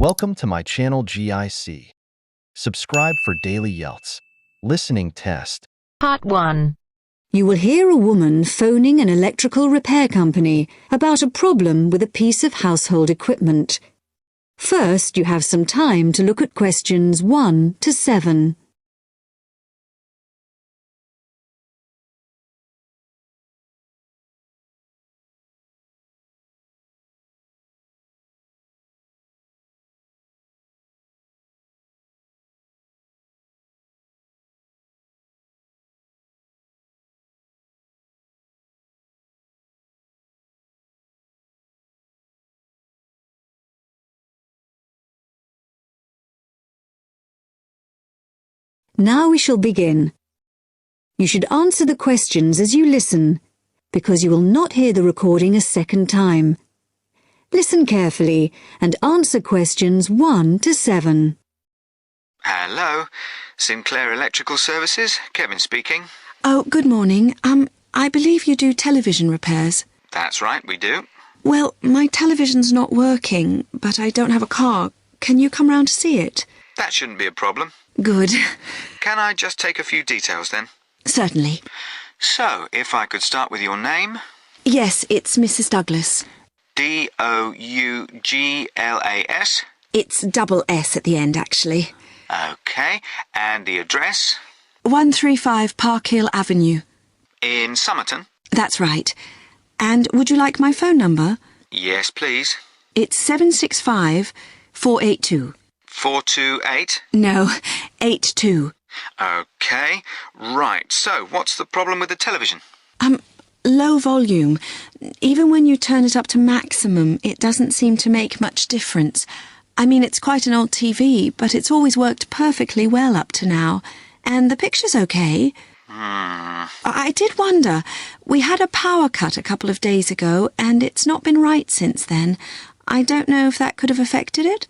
Welcome to my channel GIC. Subscribe for daily IELTS Listening Test. Part 1. You will hear a woman phoning an electrical repair company about a problem with a piece of household equipment. First, you have some time to look at questions 1 to 7. Now we shall begin. You should answer the questions as you listen, because you will not hear the recording a second time. Listen carefully and answer questions 1 to 7. Hello, Sinclair Electrical Services, Kevin speaking. Oh, good morning. I believe you do television repairs. That's right, we do. Well, my television's not working, but I don't have a car. Can you come round to see it? That shouldn't be a problem. Good. Can I just take a few details then? Certainly. So, if I could start with your name? Yes, it's Mrs. Douglas. Douglas? It's double S at the end, actually. OK, and the address? 135 Park Hill Avenue. In Somerton? That's right. And would you like my phone number? Yes, please. It's 765 482. 428? No, 82. OK, right. So, what's the problem with the television? Low volume. Even when you turn it up to maximum, it doesn't seem to make much difference. I mean, it's quite an old TV, but it's always worked perfectly well up to now. And the picture's okay. I did wonder. We had a power cut a couple of days ago, and it's not been right since then. I don't know if that could have affected it.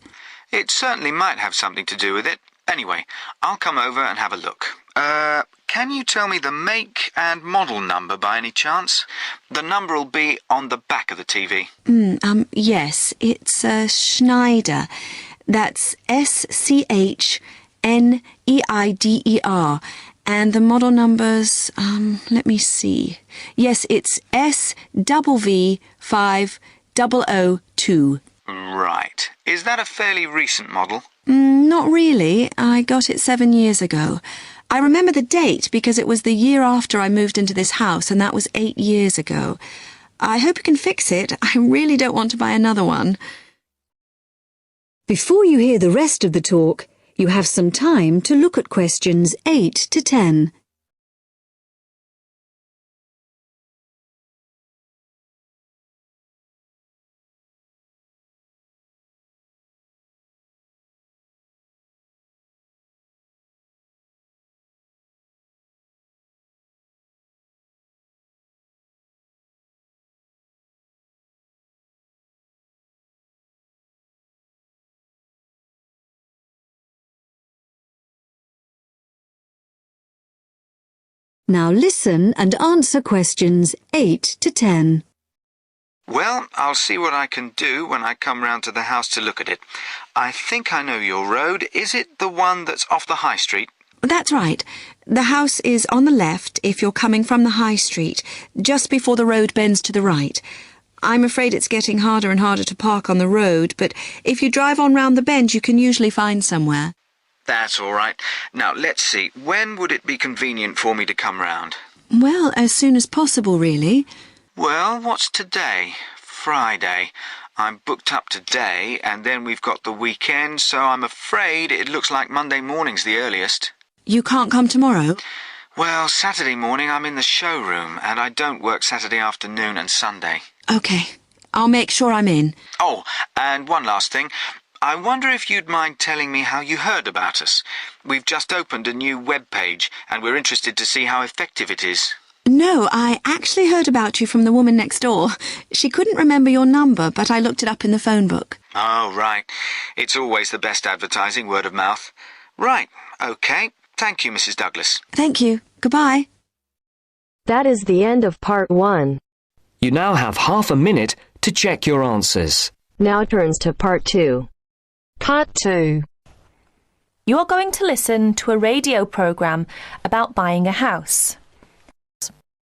It certainly might have something to do with it. Anyway, I'll come over and have a look. Can you tell me the make and model number by any chance? The number will be on the back of the TV. Yes, it's Schneider. That's SCHNEIDER. And the model number's, let me see. Yes, it's SVV5002. Right. Is that a fairly recent model? Not really. I got it 7 years ago. I remember the date because it was the year after I moved into this house, and that was 8 years ago. I hope you can fix it. I really don't want to buy another one. Before you hear the rest of the talk, you have some time to look at questions 8 to 10. Now listen and answer questions 8 to 10. Well, I'll see what I can do when I come round to the house to look at it. I think I know your road. Is it the one that's off the high street? That's right. The house is on the left if you're coming from the high street, just before the road bends to the right. I'm afraid it's getting harder and harder to park on the road, but if you drive on round the bend, you can usually find somewhere. That's all right. Now, let's see. When would it be convenient for me to come round? Well, as soon as possible, really. Well, what's today? Friday. I'm booked up today, and then we've got the weekend, so I'm afraid it looks like Monday morning's the earliest. You can't come tomorrow? Well, Saturday morning I'm in the showroom, and I don't work Saturday afternoon and Sunday. OK. I'll make sure I'm in. Oh, and one last thing. I wonder if you'd mind telling me how you heard about us. We've just opened a new web page, and we're interested to see how effective it is. No, I actually heard about you from the woman next door. She couldn't remember your number, but I looked it up in the phone book. Oh, right. It's always the best advertising, word of mouth. Right, OK. Thank you, Mrs. Douglas. Thank you. Goodbye. That is the end of Part 1. You now have half a minute to check your answers. Now turns to Part 2. Part 2. You are going to listen to a radio programme about buying a house.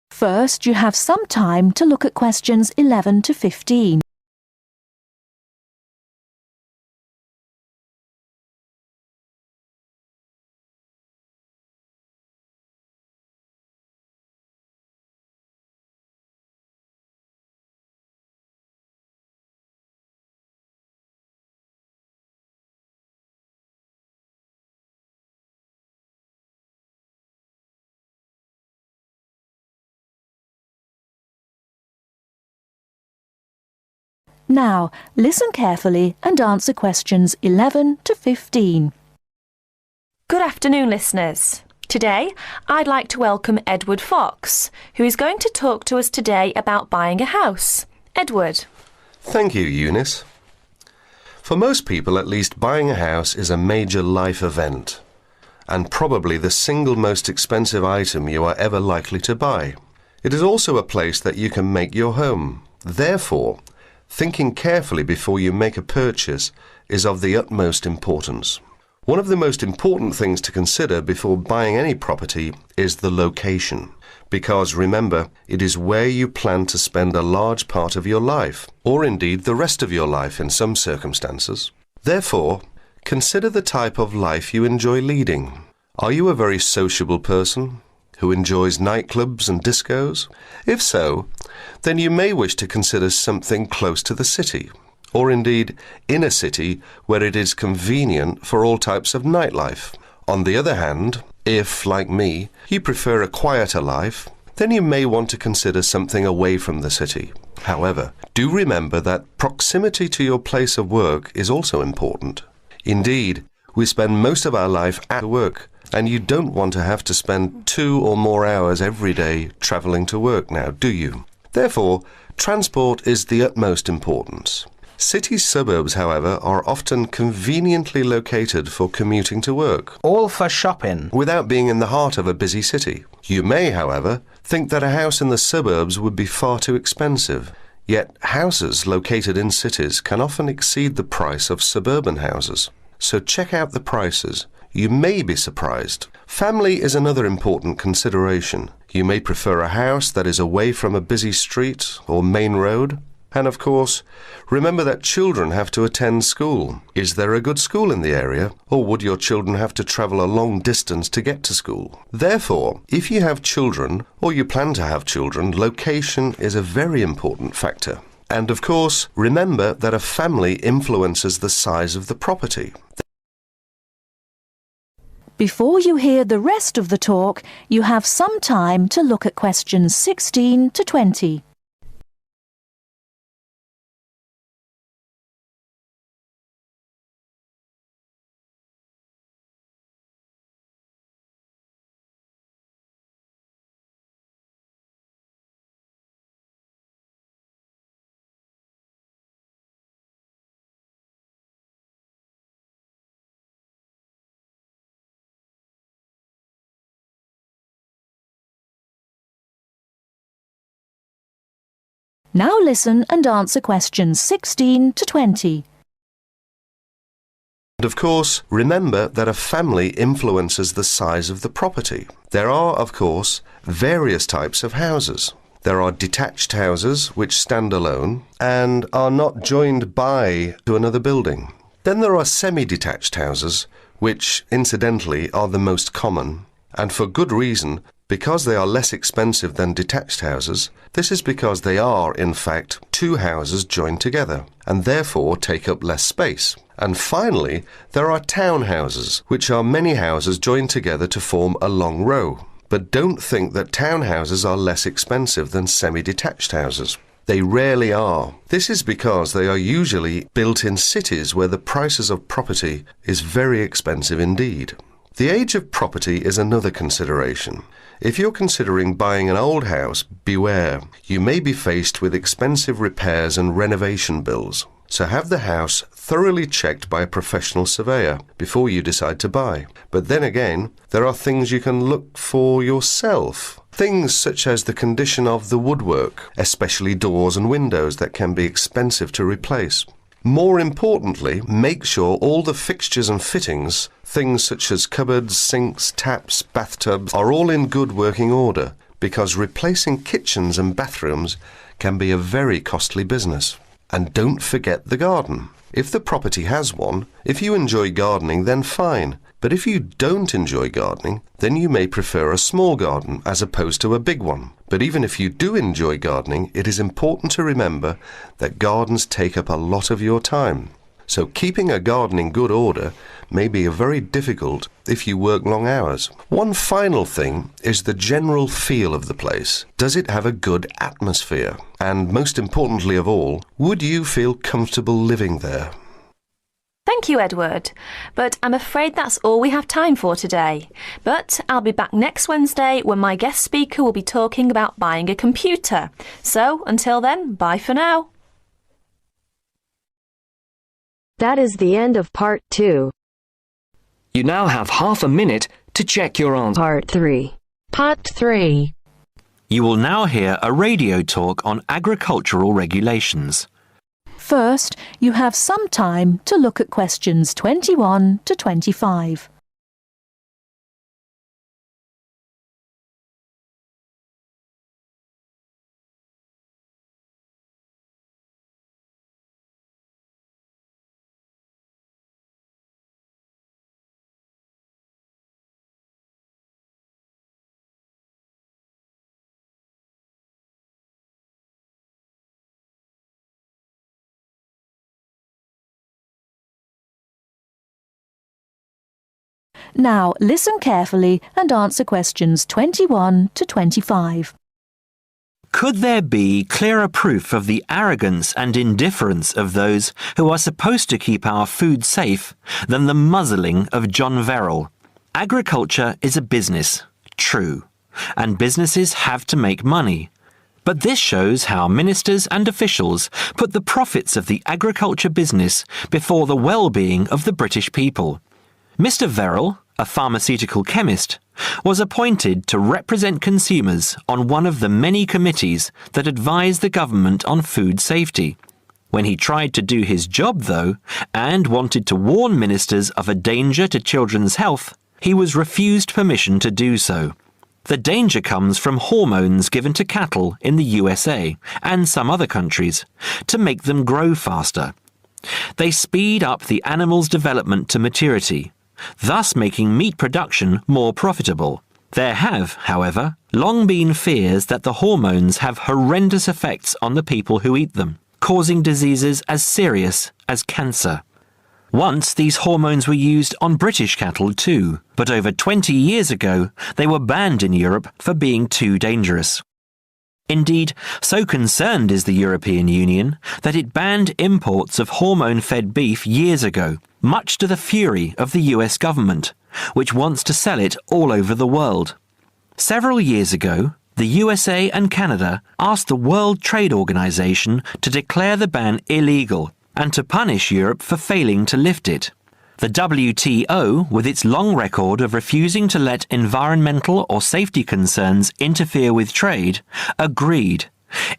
First, you have some time to look at questions 11 to 15. Now, listen carefully and answer questions 11 to 15. Good afternoon, listeners. Today, I'd like to welcome Edward Fox, who is going to talk to us today about buying a house. Edward. Thank you, Eunice. For most people, at least, buying a house is a major life event, and probably the single most expensive item you are ever likely to buy. It is also a place that you can make your home. Therefore, thinking carefully before you make a purchase is of the utmost importance. One of the most important things to consider before buying any property is the location, because remember, it is where you plan to spend a large part of your life, or indeed the rest of your life in some circumstances. Therefore, consider the type of life you enjoy leading. Are you a very sociable person who enjoys nightclubs and discos? If so, then you may wish to consider something close to the city, or indeed in a city where it is convenient for all types of nightlife. On the other hand, if, like me, you prefer a quieter life, then you may want to consider something away from the city. However, do remember that proximity to your place of work is also important. Indeed, we spend most of our life at work, and you don't want to have to spend 2 or more hours every day travelling to work now, do you? Therefore, transport is the utmost importance. City suburbs, however, are often conveniently located for commuting to work. All for shopping. Without being in the heart of a busy city. You may, however, think that a house in the suburbs would be far too expensive. Yet houses located in cities can often exceed the price of suburban houses. So check out the prices. You may be surprised. Family is another important consideration. You may prefer a house that is away from a busy street or main road. And of course, remember that children have to attend school. Is there a good school in the area, or would your children have to travel a long distance to get to school? Therefore, if you have children, or you plan to have children, location is a very important factor. And of course, remember that a family influences the size of the property. Before you hear the rest of the talk, you have some time to look at questions 16 to 20. Now listen and answer questions 16 to 20. And of course, remember that a family influences the size of the property. There are, of course, various types of houses. There are detached houses which stand alone and are not joined by to another building. Then there are semi-detached houses, which, incidentally, are the most common, and for good reason. Because they are less expensive than detached houses, this is because they are, in fact, 2 houses joined together, and therefore take up less space. And finally, there are townhouses, which are many houses joined together to form a long row. But don't think that townhouses are less expensive than semi-detached houses. They rarely are. This is because they are usually built in cities where the prices of property is very expensive indeed. The age of property is another consideration. If you're considering buying an old house, beware. You may be faced with expensive repairs and renovation bills. So have the house thoroughly checked by a professional surveyor before you decide to buy. But then again, there are things you can look for yourself. Things such as the condition of the woodwork, especially doors and windows that can be expensive to replace. More importantly, make sure all the fixtures and fittings, things such as cupboards, sinks, taps, bathtubs, are all in good working order, because replacing kitchens and bathrooms can be a very costly business. And don't forget the garden. If the property has one, if you enjoy gardening, then fine. But if you don't enjoy gardening, then you may prefer a small garden as opposed to a big one. But even if you do enjoy gardening, it is important to remember that gardens take up a lot of your time. So keeping a garden in good order may be very difficult if you work long hours. One final thing is the general feel of the place. Does it have a good atmosphere? And most importantly of all, would you feel comfortable living there? Thank you, Edward. But I'm afraid that's all we have time for today. But I'll be back next Wednesday when my guest speaker will be talking about buying a computer. So until then, bye for now. That is the end of part 2. You now have half a minute to check your answer. Part 3. Part 3. You will now hear a radio talk on agricultural regulations. First, you have some time to look at questions 21 to 25. Now listen carefully and answer questions 21 to 25. Could there be clearer proof of the arrogance and indifference of those who are supposed to keep our food safe than the muzzling of John Verrill? Agriculture is a business, true, and businesses have to make money. But this shows how ministers and officials put the profits of the agriculture business before the well-being of the British people. Mr. Verrill, a pharmaceutical chemist, was appointed to represent consumers on one of the many committees that advise the government on food safety. When he tried to do his job, though, and wanted to warn ministers of a danger to children's health, he was refused permission to do so. The danger comes from hormones given to cattle in the USA and some other countries to make them grow faster. They speed up the animal's development to maturity, thus making meat production more profitable. There have, however, long been fears that the hormones have horrendous effects on the people who eat them, causing diseases as serious as cancer. Once these hormones were used on British cattle too, but over 20 years ago they were banned in Europe for being too dangerous. Indeed, so concerned is the European Union that it banned imports of hormone-fed beef years ago, much to the fury of the US government, which wants to sell it all over the world. Several years ago, the USA and Canada asked the World Trade Organization to declare the ban illegal and to punish Europe for failing to lift it. The WTO, with its long record of refusing to let environmental or safety concerns interfere with trade, agreed,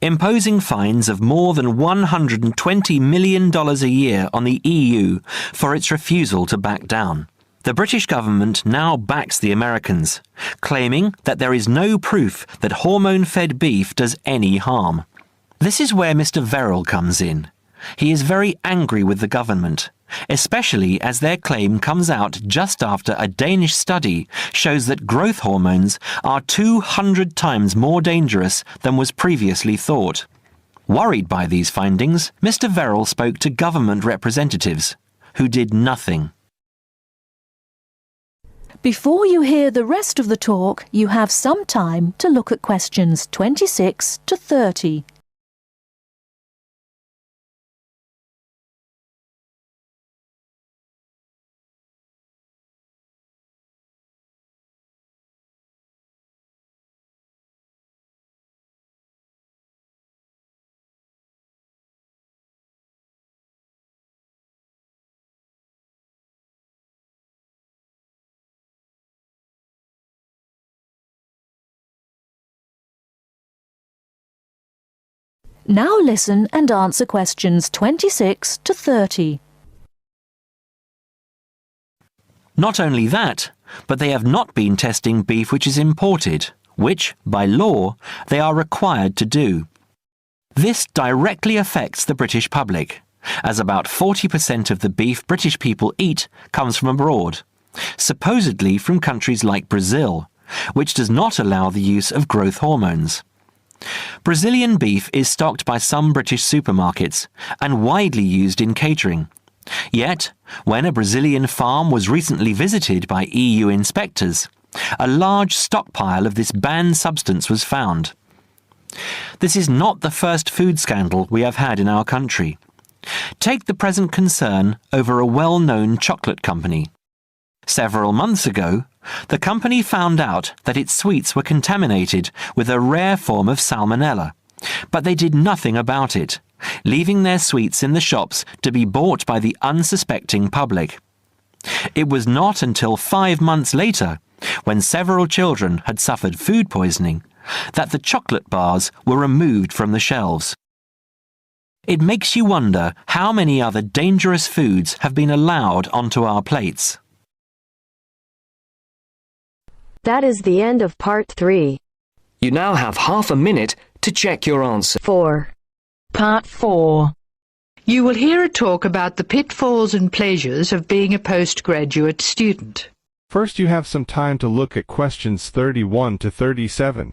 imposing fines of more than $120 million a year on the EU for its refusal to back down. The British government now backs the Americans, claiming that there is no proof that hormone-fed beef does any harm. This is where Mr. Verrill comes in. He is very angry with the government, especially as their claim comes out just after a Danish study shows that growth hormones are 200 times more dangerous than was previously thought. Worried by these findings, Mr. Verrill spoke to government representatives, who did nothing. Before you hear the rest of the talk, you have some time to look at questions 26 to 30. Now listen and answer questions 26 to 30. Not only that, but they have not been testing beef which is imported, which, by law, they are required to do. This directly affects the British public, as about 40% of the beef British people eat comes from abroad, supposedly from countries like Brazil, which does not allow the use of growth hormones. Brazilian beef is stocked by some British supermarkets and widely used in catering. Yet, when a Brazilian farm was recently visited by EU inspectors, a large stockpile of this banned substance was found. This is not the first food scandal we have had in our country. Take the present concern over a well-known chocolate company. Several months ago, the company found out that its sweets were contaminated with a rare form of salmonella, but they did nothing about it, leaving their sweets in the shops to be bought by the unsuspecting public. It was not until 5 months later, when several children had suffered food poisoning, that the chocolate bars were removed from the shelves. It makes you wonder how many other dangerous foods have been allowed onto our plates. That is the end of part 3. You now have half a minute to check your answer. 4. Part 4. You will hear a talk about the pitfalls and pleasures of being a postgraduate student. First, you have some time to look at questions 31 to 37.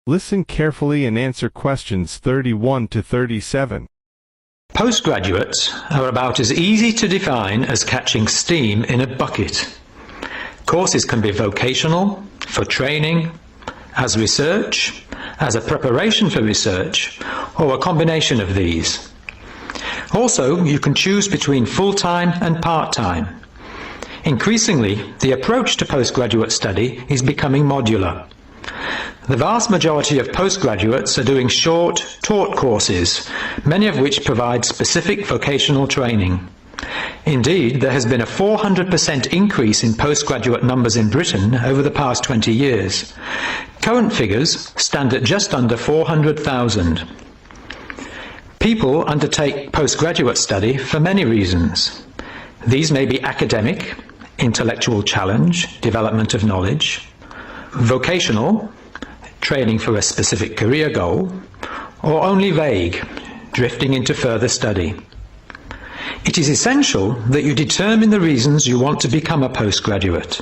Listen carefully and answer questions 31 to 37. Postgraduates are about as easy to define as catching steam in a bucket. Courses can be vocational, for training, as research, as a preparation for research, or a combination of these. Also, you can choose between full-time and part-time. Increasingly, the approach to postgraduate study is becoming modular. The vast majority of postgraduates are doing short, taught courses, many of which provide specific vocational training. Indeed, there has been a 400% increase in postgraduate numbers in Britain over the past 20 years. Current figures stand at just under 400,000. People undertake postgraduate study for many reasons. These may be academic, intellectual challenge, development of knowledge, vocational, training for a specific career goal, or only vague, drifting into further study. It is essential that you determine the reasons you want to become a postgraduate.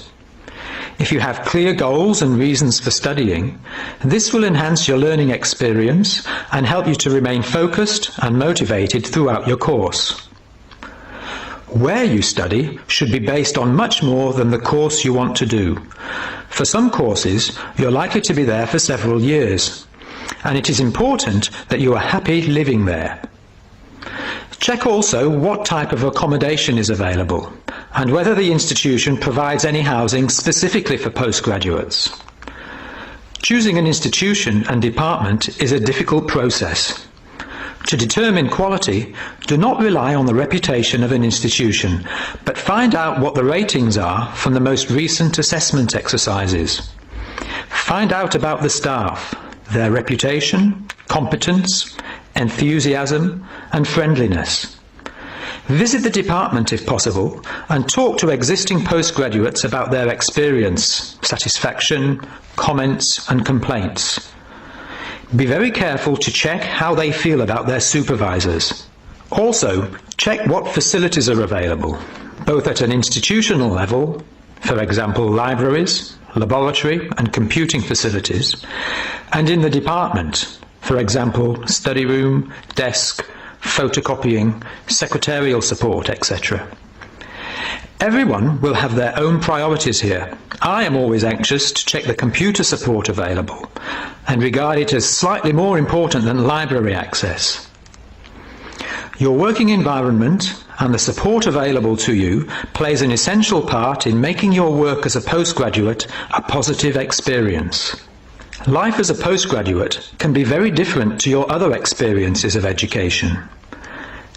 If you have clear goals and reasons for studying, this will enhance your learning experience and help you to remain focused and motivated throughout your course. Where you study should be based on much more than the course you want to do. For some courses, you're likely to be there for several years, and it is important that you are happy living there. Check also what type of accommodation is available, and whether the institution provides any housing specifically for postgraduates. Choosing an institution and department is a difficult process. To determine quality, do not rely on the reputation of an institution, but find out what the ratings are from the most recent assessment exercises. Find out about the staff, their reputation, competence, enthusiasm, and friendliness. Visit the department if possible, and talk to existing postgraduates about their experience, satisfaction, comments, and complaints. Be very careful to check how they feel about their supervisors. Also, check what facilities are available, both at an institutional level, for example libraries, laboratory and computing facilities, and in the department, for example study room, desk, photocopying, secretarial support, etc. Everyone will have their own priorities here. I am always anxious to check the computer support available and regard it as slightly more important than library access. Your working environment and the support available to you plays an essential part in making your work as a postgraduate a positive experience. Life as a postgraduate can be very different to your other experiences of education.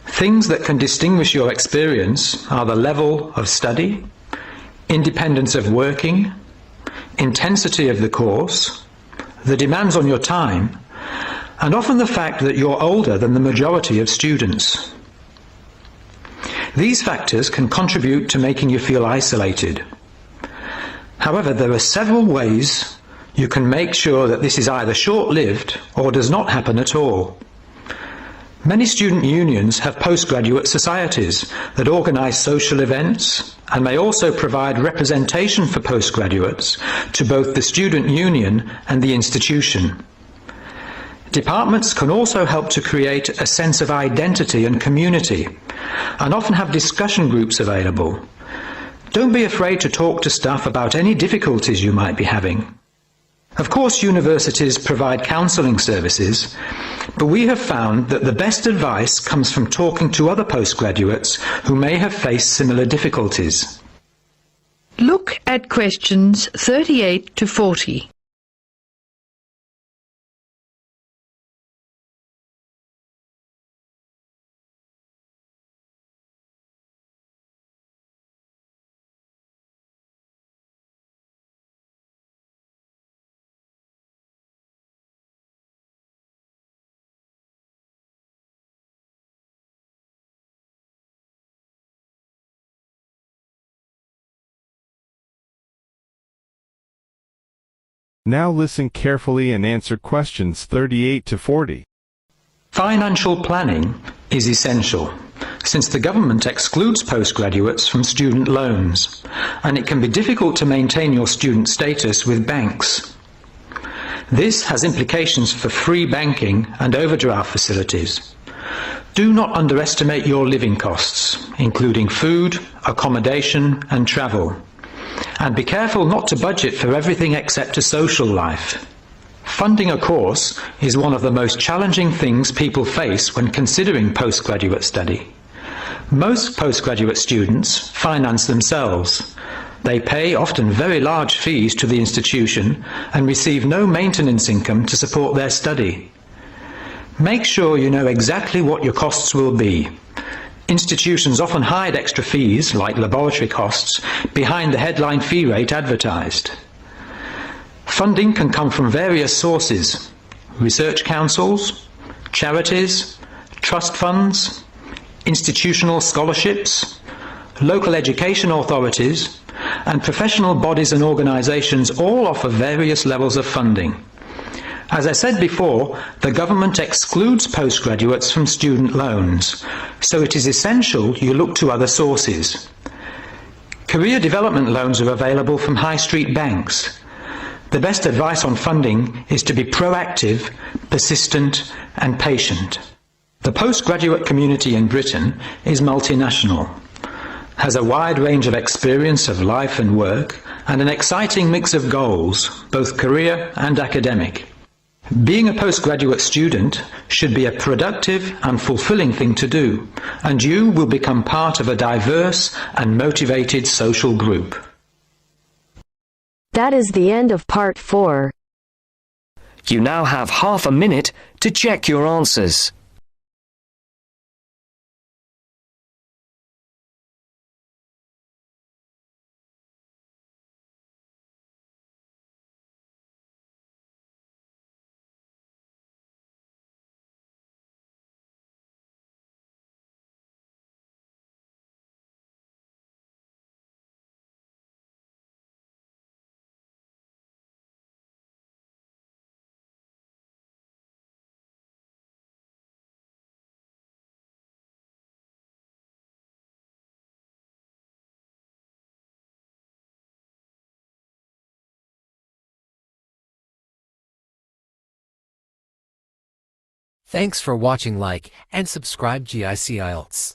Things that can distinguish your experience are the level of study, independence of working, intensity of the course, the demands on your time, and often the fact that you're older than the majority of students. These factors can contribute to making you feel isolated. However, there are several ways you can make sure that this is either short-lived or does not happen at all. Many student unions have postgraduate societies that organise social events and may also provide representation for postgraduates to both the student union and the institution. Departments can also help to create a sense of identity and community, and often have discussion groups available. Don't be afraid to talk to staff about any difficulties you might be having. Of course, universities provide counselling services, but we have found that the best advice comes from talking to other postgraduates who may have faced similar difficulties. Look at questions 38 to 40. Now listen carefully and answer questions 38 to 40. Financial planning is essential, since the government excludes postgraduates from student loans, and it can be difficult to maintain your student status with banks. This has implications for free banking and overdraft facilities. Do not underestimate your living costs, including food, accommodation and travel. And be careful not to budget for everything except a social life. Funding a course is one of the most challenging things people face when considering postgraduate study. Most postgraduate students finance themselves. They pay often very large fees to the institution and receive no maintenance income to support their study. Make sure you know exactly what your costs will be. Institutions often hide extra fees, like laboratory costs, behind the headline fee rate advertised. Funding can come from various sources: research councils, charities, trust funds, institutional scholarships, local education authorities, and professional bodies and organisations all offer various levels of funding. As I said before, the government excludes postgraduates from student loans, so it is essential you look to other sources. Career development loans are available from high street banks. The best advice on funding is to be proactive, persistent and patient. The postgraduate community in Britain is multinational, has a wide range of experience of life and work, and an exciting mix of goals, both career and academic. Being a postgraduate student should be a productive and fulfilling thing to do, and you will become part of a diverse and motivated social group. That is the end of part 4. You now have half a minute to check your answers. Thanks for watching. Like and subscribe GIC IELTS.